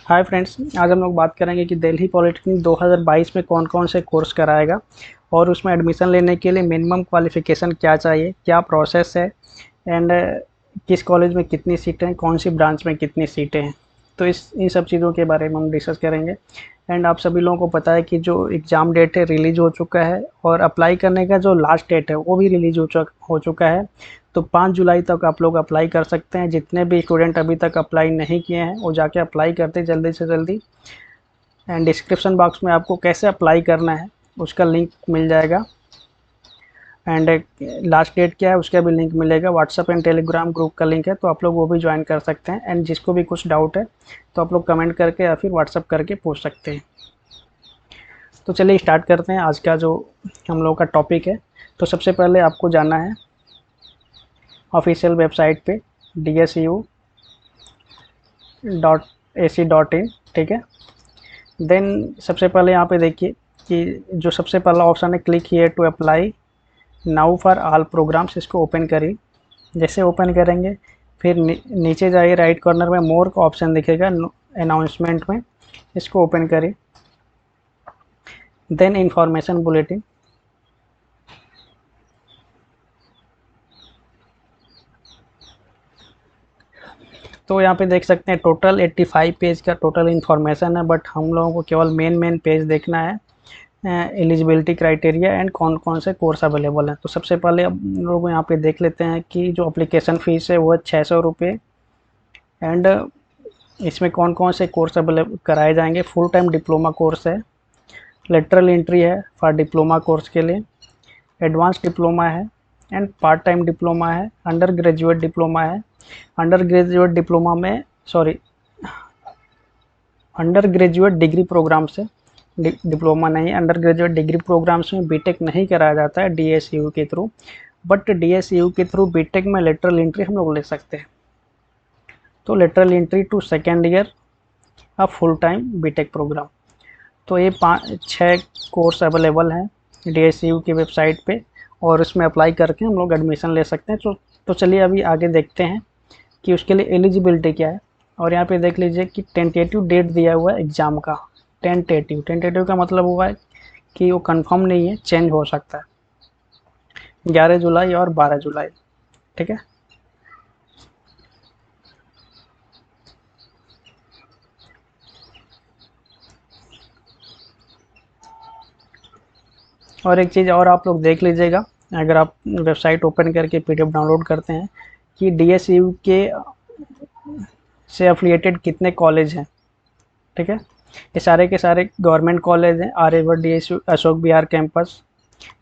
Hi friends, आज हम लोग बात करेंगे कि दिल्ली पॉलिटेक्निक 2022 में कौन कौन से कोर्स कराएगा और उसमें एडमिशन लेने के लिए मिनिमम क्वालिफ़िकेशन क्या चाहिए, क्या प्रोसेस है एंड किस कॉलेज में कितनी सीटें हैं, कौन सी ब्रांच में कितनी सीटें हैं। तो इस इन सब चीज़ों के बारे में हम डिस्कस करेंगे। एंड आप सभी लोगों को पता है कि जो एग्ज़ाम डेट है रिलीज़ हो चुका है और अप्लाई करने का जो लास्ट डेट है वो भी रिलीज़ हो चुका है। तो 5 जुलाई तक आप लोग अप्लाई कर सकते हैं। जितने भी स्टूडेंट अभी तक अप्लाई नहीं किए हैं वो जाके अप्लाई करते जल्दी से जल्दी। एंड डिस्क्रिप्शन बॉक्स में आपको कैसे अप्लाई करना है उसका लिंक मिल जाएगा। एंड लास्ट डेट क्या है उसका भी लिंक मिलेगा। व्हाट्सअप एंड टेलीग्राम ग्रुप का लिंक है, तो आप लोग वो भी ज्वाइन कर सकते हैं। एंड जिसको भी कुछ डाउट है तो आप लोग कमेंट करके या फिर व्हाट्सअप करके पूछ सकते हैं। तो चलिए स्टार्ट करते हैं आज का जो हम लोगों का टॉपिक है। तो सबसे पहले आपको जाना है ऑफिशियल वेबसाइट पे dsu.ac.in, ठीक है। देन सबसे पहले यहाँ पे देखिए कि जो सबसे पहला ऑप्शन है click here to apply now for all programs, इसको ओपन करिए। जैसे ओपन करेंगे फिर नीचे जाइए, राइट कॉर्नर में मोर का ऑप्शन दिखेगा अनाउंसमेंट में, इसको ओपन करिए। देन इंफॉर्मेशन बुलेटिन, तो यहाँ पे देख सकते हैं टोटल 85 पेज का टोटल इन्फॉर्मेशन है, बट हम लोगों को केवल मेन पेज देखना है। एलिजिबिलिटी क्राइटेरिया एंड कौन कौन से कोर्स अवेलेबल हैं। तो सबसे पहले हम लोग यहाँ पे देख लेते हैं कि जो अप्लीकेशन फ़ीस है वो है 600 रुपये। एंड इसमें कौन कौन से कोर्स अवेलेबल कराए जाएंगे। फुल टाइम डिप्लोमा कोर्स है, लेटरल एंट्री है फॉर डिप्लोमा कोर्स के लिए, एडवांस डिप्लोमा है एंड पार्ट टाइम डिप्लोमा है, अंडर ग्रेजुएट डिप्लोमा है। अंडर ग्रेजुएट डिप्लोमा में अंडर ग्रेजुएट डिग्री प्रोग्राम से डिप्लोमा नहीं, अंडर ग्रेजुएट डिग्री प्रोग्राम्स में बीटेक नहीं कराया जाता है डीएसयू के थ्रू, बट डीएसयू के थ्रू बीटेक में लेटरल एंट्री हम लोग ले सकते हैं। तो lateral entry to second year of full time BTech program. तो ये 5-6 कोर्स अवेलेबल हैं डीएसयू की वेबसाइट पे और उसमें अप्लाई करके हम लोग एडमिशन ले सकते हैं। तो चलिए अभी आगे देखते हैं कि उसके लिए एलिजिबिलिटी क्या है। और यहाँ पे देख लीजिए कि टेंटेटिव डेट दिया हुआ है एग्ज़ाम का। टेंटेटिव का मतलब हुआ है कि वो कंफर्म नहीं है, चेंज हो सकता है। 11 जुलाई और 12 जुलाई, ठीक है। और एक चीज़ और आप लोग देख लीजिएगा, अगर आप वेबसाइट ओपन करके पीडीएफ डाउनलोड करते हैं कि डीएसयू के से एफिलिएटेड कितने कॉलेज हैं, ठीक है। ये सारे के सारे गवर्नमेंट कॉलेज हैं, Aryabhata DSU, Ashok Vihar campus,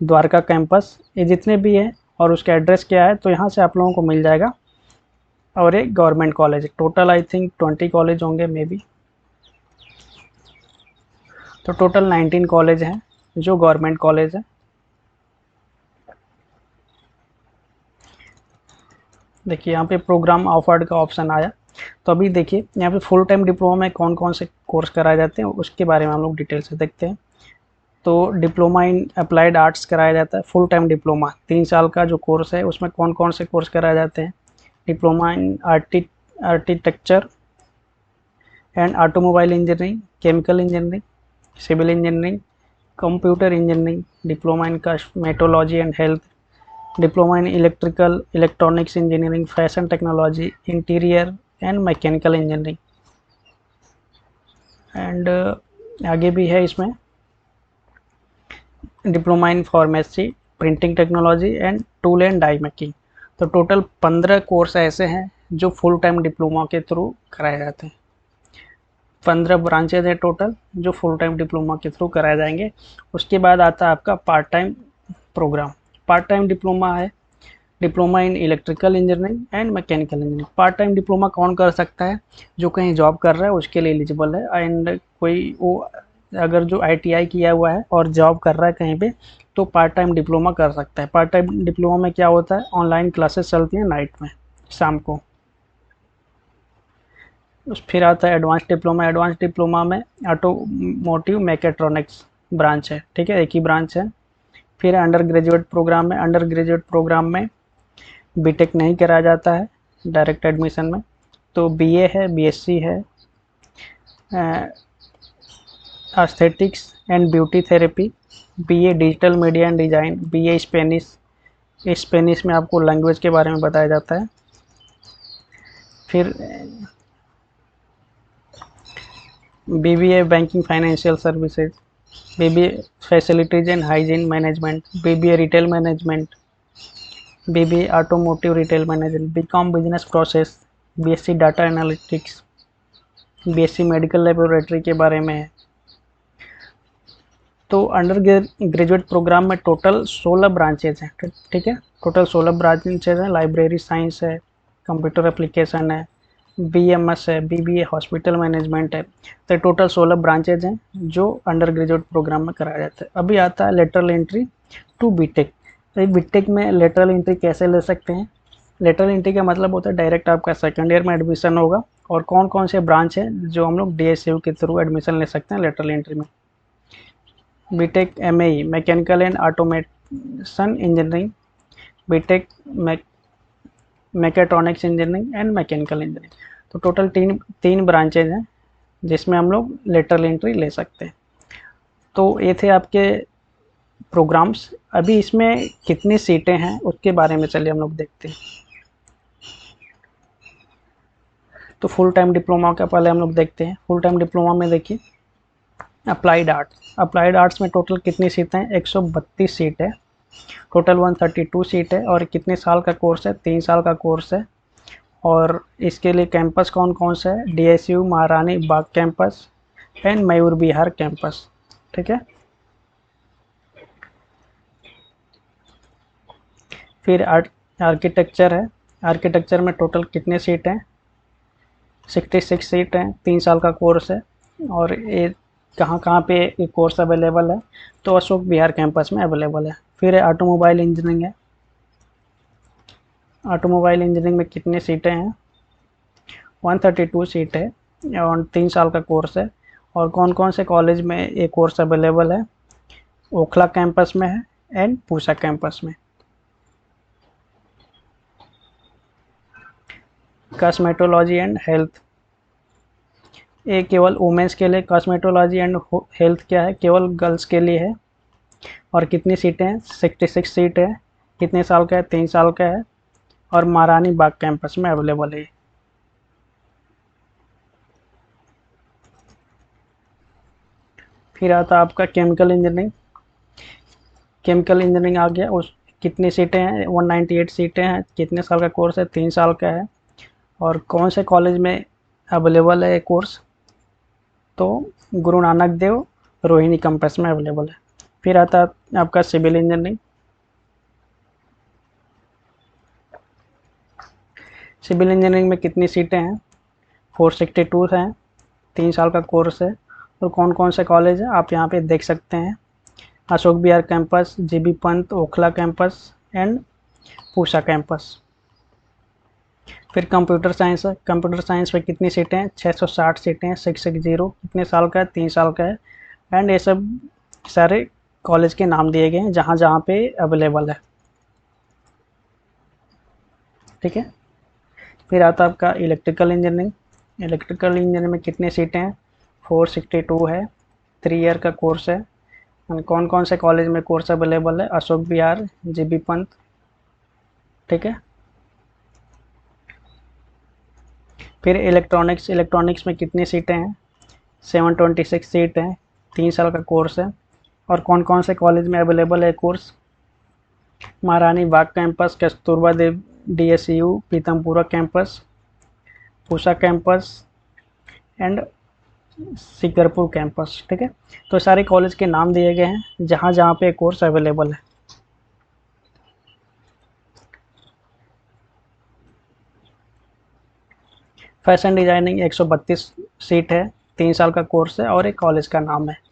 Dwarka campus, ये जितने भी हैं। और उसका एड्रेस क्या है तो यहाँ से आप लोगों को मिल जाएगा। और एक गवर्नमेंट कॉलेज है, टोटल आई थिंक 20 कॉलेज होंगे मे बी। तो टोटल 19 कॉलेज हैं जो गवर्नमेंट कॉलेज है। देखिए यहाँ पे प्रोग्राम ऑफर्ड का ऑप्शन आया। तो अभी देखिए यहाँ पे फुल टाइम डिप्लोमा में कौन कौन से कोर्स कराए जाते हैं उसके बारे में हम लोग डिटेल से देखते हैं। तो डिप्लोमा इन अप्लाइड आर्ट्स कराया जाता है, फुल टाइम डिप्लोमा 3 साल का जो कोर्स है उसमें कौन कौन से कोर्स कराए जाते हैं। Diploma in architecture and automobile engineering, chemical engineering, civil engineering, computer engineering, diploma in cosmetology and health, diploma in electrical electronics engineering, fashion technology, interior and mechanical engineering. And आगे भी है इसमें diploma in pharmacy, printing technology and tool and die making. तो total 15 course ऐसे हैं जो full time diploma के through कराए जाते हैं। 15 ब्रांचेज है टोटल जो फुल टाइम डिप्लोमा के थ्रू कराए जाएंगे। उसके बाद आता है आपका part time programme. Part time diploma है diploma in electrical engineering and mechanical engineering. Part time diploma कौन कर सकता है, जो कहीं जॉब कर रहा है उसके लिए एलिजिबल है। एंड कोई वो अगर जो आईटीआई किया हुआ है और जॉब कर रहा है कहीं पे तो पार्ट टाइम डिप्लोमा कर सकता है। पार्ट टाइम डिप्लोमा में क्या होता है, ऑनलाइन क्लासेस चलती हैं नाइट में, शाम को। फिर आता है एडवांस डिप्लोमा। एडवांस डिप्लोमा में ऑटोमोटिव मैकेट्रॉनिक्स ब्रांच है, ठीक है, एक ही ब्रांच है। फिर अंडर ग्रेजुएट प्रोग्राम में, अंडर ग्रेजुएट प्रोग्राम में बीटेक नहीं कराया जाता है डायरेक्ट एडमिशन में। तो बीए है, बीएससी है, aesthetics and beauty therapy, BA digital media and design, BA Spanish, Spanish में आपको लैंग्वेज के बारे में बताया जाता है। फिर BBA banking financial services, BBA facilities and hygiene management, BBA retail management, BBA automotive retail management, BCom business process, BSc data analytics, BSc medical laboratory के बारे में है। तो अंडर ग्रेजुएट प्रोग्राम में टोटल 16 ब्रांचेज हैं, ठीक है, टोटल 16 ब्रांचेज हैं। लाइब्रेरी साइंस है, कंप्यूटर एप्लीकेशन है, बीएमएस है, बीबीए हॉस्पिटल मैनेजमेंट है। तो टोटल 16 ब्रांचेज हैं जो अंडर ग्रेजुएट प्रोग्राम में कराया जाता है। अभी आता है लेटरल एंट्री टू बीटेक। तो बीटेक में लेटरल एंट्री कैसे ले सकते हैं? लेटरल एंट्री का मतलब होता है डायरेक्ट आपका सेकेंड ईयर में एडमिशन होगा। और कौन कौन से ब्रांच है जो हम लोग डीएसयू के थ्रू एडमिशन ले सकते हैं लेटरल एंट्री में? BTech MAE mechanical and automation engineering, BTech mechatronics engineering and mechanical engineering. तो टोटल तीन ब्रांचेज हैं जिसमें हम लोग लेटरल एंट्री ले सकते हैं। तो ये थे आपके प्रोग्राम्स। अभी इसमें कितनी सीटें हैं उसके बारे में चलिए हम लोग देखते हैं। तो फुल टाइम डिप्लोमा का पहले हम लोग देखते हैं। फुल टाइम डिप्लोमा में देखिए अप्लाइड आर्ट्स में टोटल कितनी सीटें हैं? 132 सीट है, टोटल 132 सीट है। और कितने साल का कोर्स है? 3 साल का कोर्स है। और इसके लिए कैंपस कौन कौन सा है? DSU Maharani Bagh campus and Mayur Vihar campus, ठीक है। फिर आर्किटेक्चर है। आर्किटेक्चर में टोटल कितने सीट हैं? 66 सीट हैं, 3 साल का कोर्स है। और ये कहाँ कहाँ पे ये कोर्स अवेलेबल है? तो अशोक विहार कैंपस में अवेलेबल है। फिर ऑटोमोबाइल इंजीनियरिंग है। ऑटोमोबाइल इंजीनियरिंग में कितने सीटें हैं? 132 सीट है और 3 साल का कोर्स है। और कौन कौन से कॉलेज में ये कोर्स अवेलेबल है? ओखला कैंपस में है एंड पूसा कैंपस में। कॉस्मेटोलॉजी एंड हेल्थ, ये केवल वुमेंस के लिए। कॉस्मेटोलॉजी एंड हेल्थ क्या है? केवल गर्ल्स के लिए है। और कितनी सीटें हैं? 66 सीट है। कितने साल का है? 3 साल का है। और महारानी बाग कैंपस में अवेलेबल है। फिर आता आपका केमिकल इंजीनियरिंग। केमिकल इंजीनियरिंग आ गया। उस कितनी सीटें हैं? 198 सीटें हैं। कितने साल का कोर्स है? 3 साल का है। और कौन से कॉलेज में अवेलेबल है ये कोर्स? तो गुरु नानक देव रोहिणी कैंपस में अवेलेबल है। फिर आता है आपका सिविल इंजीनियरिंग। सिविल इंजीनियरिंग में कितनी सीटें हैं? 462 हैं, 3 साल का कोर्स है। और कौन कौन से कॉलेज है आप यहाँ पे देख सकते हैं? Ashok Vihar campus, GB Pant, Okhla campus and Pusa campus. फिर कंप्यूटर साइंस है। कंप्यूटर साइंस में कितनी सीटें हैं? 660 सीटें हैं, 660। कितने साल का है? 3 साल का है। एंड ये सब सारे कॉलेज के नाम दिए गए हैं जहाँ जहाँ पे अवेलेबल है, ठीक है। फिर आता है आपका इलेक्ट्रिकल इंजीनियरिंग। इलेक्ट्रिकल इंजीनियरिंग में कितनी सीटें हैं? 462 है, 3 ईयर का कोर्स है। कौन कौन से कॉलेज में कोर्स अवेलेबल है? अशोक विहार, जीबी पंत, ठीक है। फिर इलेक्ट्रॉनिक्स में कितनी सीटें हैं? 726 सीट हैं, 3 साल का कोर्स है। और कौन कौन से कॉलेज में अवेलेबल है course? Maharani Bagh campus, Kasturba Dev DSU, Pitampura campus, Pusa campus and Sikarpur campus, ठीक है। तो सारे कॉलेज के नाम दिए गए हैं जहाँ जहाँ पे कोर्स अवेलेबल है। फैशन डिजाइनिंग 132 सीट है, 3 साल का कोर्स है और एक कॉलेज का नाम है।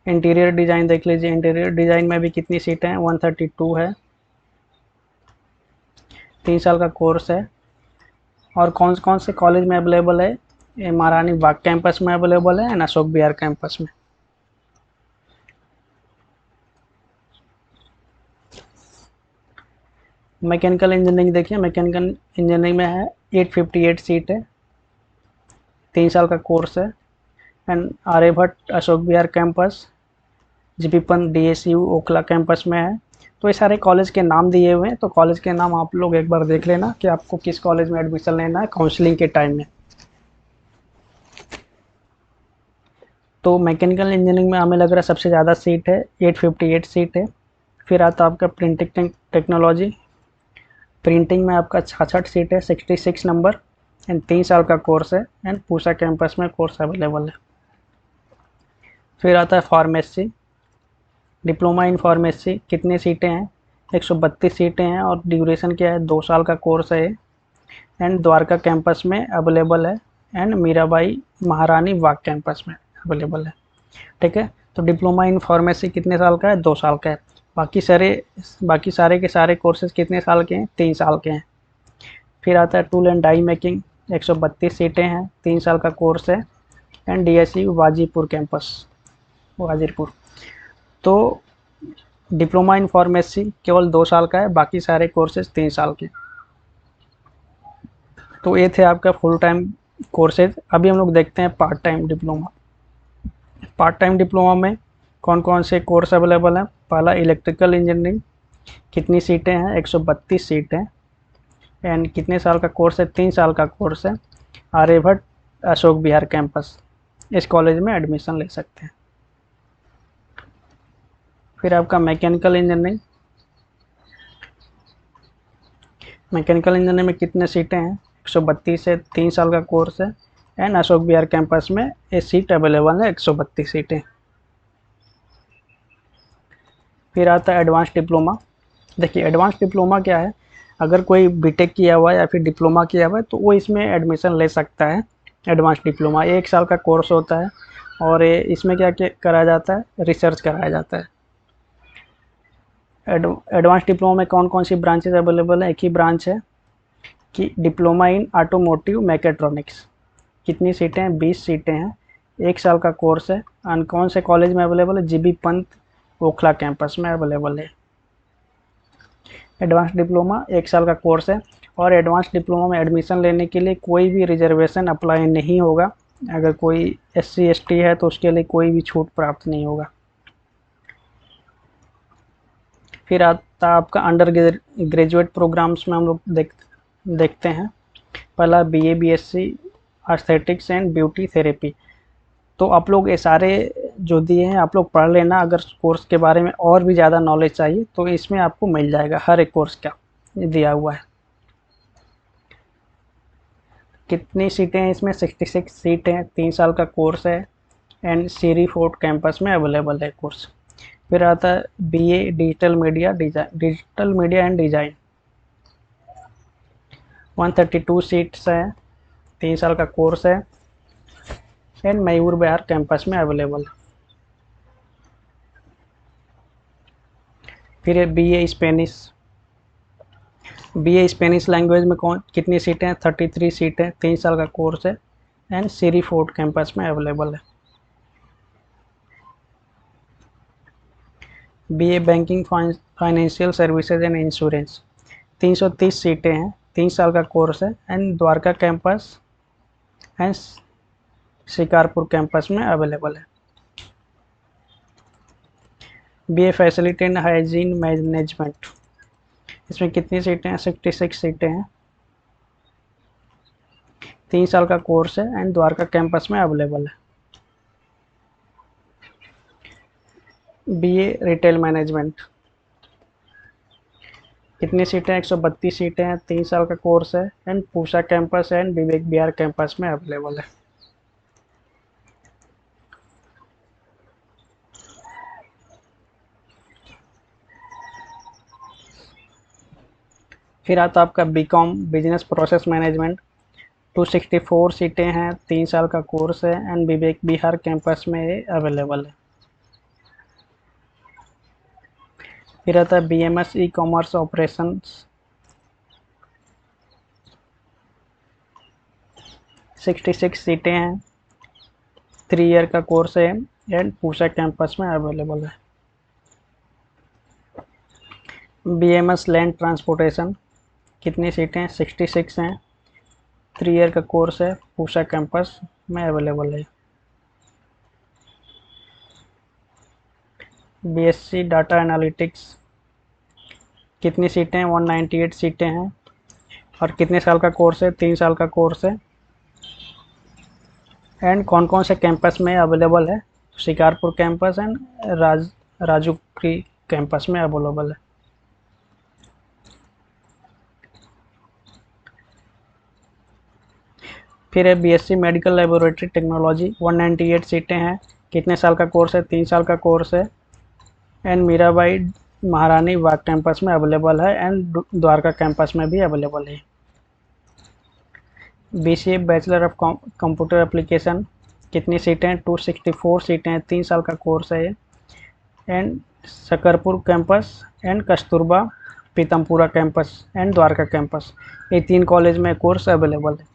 इंटीरियर डिज़ाइन देख लीजिए। इंटीरियर डिज़ाइन में भी कितनी सीटें हैं? 132 है, 3 साल का कोर्स है। और कौन कौन से कॉलेज में अवेलेबल है? ये महारानी बाग कैंपस में अवेलेबल है एंड अशोक विहार कैंपस में। मैकेनिकल इंजीनियरिंग देखिए। मैकेनिकल इंजीनियरिंग में है 858 सीट है, 3 साल का कोर्स है। And Aryabhatta Ashok Vihar campus, GP Pant DSU Okhla campus में है। तो ये सारे कॉलेज के नाम दिए हुए हैं, तो कॉलेज के नाम आप लोग एक बार देख लेना कि आपको किस कॉलेज में एडमिशन लेना है काउंसलिंग के टाइम में। तो मैकेनिकल इंजीनियरिंग में हमें लग रहा है सबसे ज़्यादा सीट है, 858 सीट है। फिर आता है आपका प्रिंटिंग टेक्नोलॉजी, प्रिंटिंग में आपका 66 सीट है, 66 नंबर। एंड 3 साल का कोर्स है। एंड पूसा कैंपस में कोर्स अवेलेबल है। फिर आता है फार्मेसी, डिप्लोमा इन फार्मेसी, कितनी सीटें हैं, 132 सीटें हैं और ड्यूरेशन क्या है, 2 साल का कोर्स है। एंड द्वारका कैंपस में अवेलेबल है। एंड मीराबाई महारानी वाग कैंपस में अवेलेबल है। ठीक है, तो डिप्लोमा इन फार्मेसी कितने साल का है, 2 साल का है। बाकी सारे के सारे कोर्सेज कितने साल के हैं, 3 साल के हैं। फिर आता है टूल एंड डाई मेकिंग, 132 सीटें हैं, 3 साल का कोर्स है। And DSU Wazirpur campus, Wazirpur. तो डिप्लोमा इन फार्मेसी केवल 2 साल का है, बाकी सारे कोर्सेज 3 साल के। तो ये थे आपका फुल टाइम कोर्सेज। अभी हम लोग देखते हैं part time diploma. Part time diploma में कौन कौन से कोर्स अवेलेबल हैं। पहला इलेक्ट्रिकल इंजीनियरिंग, कितनी सीटें हैं, 132 सीटें। एंड कितने साल का कोर्स है, 3 साल का कोर्स है। आर्यभट्ट अशोक विहार कैंपस, इस कॉलेज में एडमिशन ले सकते हैं। फिर आपका मैकेनिकल इंजीनियरिंग, मैकेनिकल इंजीनियरिंग में कितने सीटें हैं, 132 है, 3 साल का कोर्स है। एंड अशोक विहार कैंपस में ये सीट अवेलेबल है, 132 सीटें। फिर आता है एडवांस डिप्लोमा। देखिए एडवांस डिप्लोमा क्या है, अगर कोई बीटेक किया हुआ है या फिर डिप्लोमा किया हुआ है तो वो इसमें एडमिशन ले सकता है। एडवांस डिप्लोमा 1 साल का कोर्स होता है और इसमें क्या क्या कराया जाता है, रिसर्च कराया जाता है। एडवांस डिप्लोमा में कौन कौन सी ब्रांचेज अवेलेबल है, एक ही ब्रांच है कि डिप्लोमा इन ऑटोमोटिव मैकेट्रॉनिक्स। कितनी सीटें हैं, 20 सीटें हैं, 1 साल का कोर्स है। और कौन से कॉलेज में अवेलेबल है, जीबी पंत ओखला कैंपस में अवेलेबल है। एडवांस डिप्लोमा 1 साल का कोर्स है और एडवांस डिप्लोमा में एडमिशन लेने के लिए कोई भी रिजर्वेशन अप्लाई नहीं होगा। अगर कोई SC ST है तो उसके लिए कोई भी छूट प्राप्त नहीं होगा। फिर आता आपका अंडर ग्रेजुएट प्रोग्राम्स में हम लोग देखते हैं। पहला BA BSc aesthetics and beauty therapy. तो आप लोग ये सारे जो दिए हैं आप लोग पढ़ लेना। अगर कोर्स के बारे में और भी ज़्यादा नॉलेज चाहिए तो इसमें आपको मिल जाएगा, हर एक कोर्स का दिया हुआ है। कितनी सीटें हैं इसमें, 66 सीटें हैं, 3 साल का कोर्स है। एंड सीरी फोर्ट कैंपस में अवेलेबल है कोर्स। फिर आता है BA digital media and design, 132 seats हैं, 3 साल का कोर्स है। एंड मयूर विहार कैंपस में अवेलेबल है। फिर BA स्पेनिश लैंग्वेज में कितनी सीटें हैं, 33 सीटें, 3 साल का कोर्स है। एंड सीरी फोर्ट कैंपस में अवेलेबल है। BA banking financial services and insurance, 330 सीटें हैं, 3 साल का कोर्स है। And Dwarka campus and Shikarpur campus में अवेलेबल है। BA facility and hygiene management, इसमें कितनी सीटें हैं, 66 सीटें हैं, 3 साल का कोर्स है। एंड द्वारका कैंपस में अवेलेबल है। BA रिटेल मैनेजमेंट, कितनी सीटें, 132 सीटें हैं, 3 साल का कोर्स है। And Pusa campus and Vivek Vihar campus में अवेलेबल है। फिर आता आपका BCom बिजनेस प्रोसेस मैनेजमेंट, 264 सीटें हैं, 3 साल का कोर्स है। एंड विवेक विहार कैंपस में ये अवेलेबल है। फिर आता है BMS ई कॉमर्स ऑपरेशंस, 66 सीटें हैं, 3 ईयर का कोर्स है। एंड पूसा कैंपस में अवेलेबल है। BMS लैंड ट्रांसपोर्टेशन, कितनी सीटें हैं, 66 हैं, 3 ईयर का कोर्स है, पूसा कैंपस में अवेलेबल है। बीएससी डाटा एनालिटिक्स, कितनी सीटें हैं? 198 सीटें हैं। और कितने साल का कोर्स है? 3 साल का कोर्स है। एंड कौन कौन से कैंपस में अवेलेबल है? Shikarpur campus and Rajouri campus में अवेलेबल है। फिर है बीएससी मेडिकल लेबोरेटरी टेक्नोलॉजी, 198 सीटें हैं। कितने साल का कोर्स है? 3 साल का कोर्स है। एंड मीराबाई महारानी बाग कैंपस में अवेलेबल है एंड द्वारका कैंपस में भी अवेलेबल है। BCA bachelor of computer application, कितनी सीटें हैं? 264 सीटें हैं, 3 साल का कोर्स है ये। And Shakarpur campus and Kasturba Pitampura campus and Dwarka campus, ये 3 कॉलेज में कोर्स अवेलेबल है।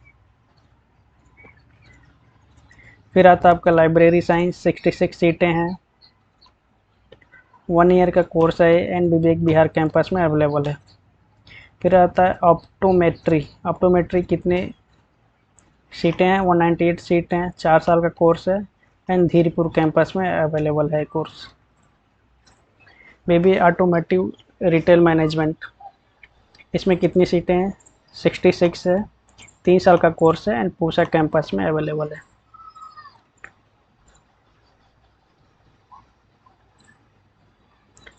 फिर आता है आपका लाइब्रेरी साइंस, 66 सीटें हैं, 1 ईयर का कोर्स है एंड विवेक बिहार कैंपस में अवेलेबल है। फिर आता है ऑप्टोमेट्री, ऑप्टोमेट्री कितने सीटें हैं? 198 सीटें हैं, 4 साल का कोर्स है एंड धीरपुर कैंपस में अवेलेबल है course. Baby automotive retail management, इसमें कितनी सीटें हैं? 66 है, 3 साल का कोर्स है एंड पूसा कैंपस में अवेलेबल है।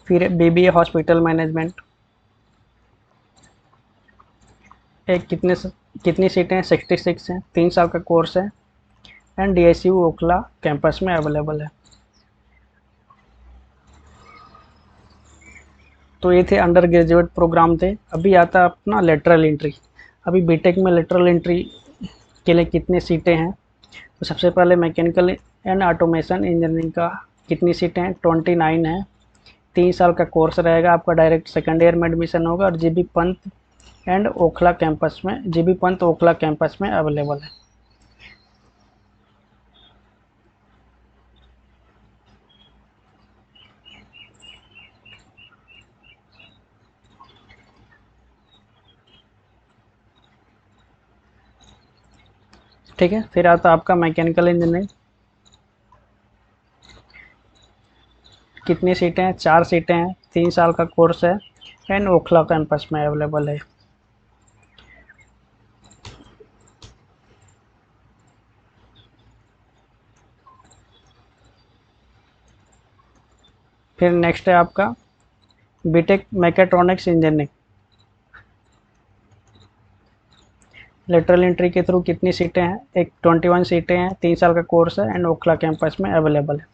फिर बीबीए हॉस्पिटल मैनेजमेंट, एक कितनी सीटें हैं? 66 हैं, 3 साल का कोर्स है एंड डीएसयू ओखला कैंपस में अवेलेबल है। तो ये थे अंडर ग्रेजुएट प्रोग्राम थे। अभी आता है अपना लेटरल एंट्री। अभी बीटेक में लेटरल एंट्री के लिए कितनी सीटें हैं? तो सबसे पहले मैकेनिकल एंड ऑटोमेशन इंजीनियरिंग का कितनी सीटें हैं? 29 है, 3 साल का कोर्स रहेगा आपका, डायरेक्ट सेकेंड ईयर में एडमिशन होगा और GB Pant and Okhla campus में, जीबी पंत ओखला कैंपस में अवेलेबल है। ठीक है, फिर आता आपका मैकेनिकल इंजीनियरिंग, कितनी सीटें हैं? 4 सीटें हैं, 3 साल का कोर्स है एंड ओखला कैंपस में अवेलेबल है। फिर नेक्स्ट है आपका BTech mechatronics engineering, lateral entry के थ्रू कितनी सीटें हैं? एक 21 सीटें हैं, 3 साल का कोर्स है एंड ओखला कैंपस में अवेलेबल है।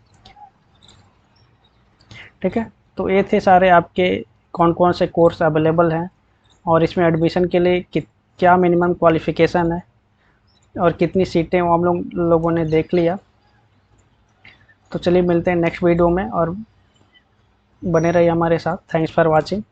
ठीक है, तो ये थे सारे आपके कौन कौन से कोर्स अवेलेबल हैं और इसमें एडमिशन के लिए क्या मिनिमम क्वालिफ़िकेशन है और कितनी सीटें वो हम लोगों ने देख लिया। तो चलिए मिलते हैं नेक्स्ट वीडियो में और बने रहिए हमारे साथ। Thanks for watching.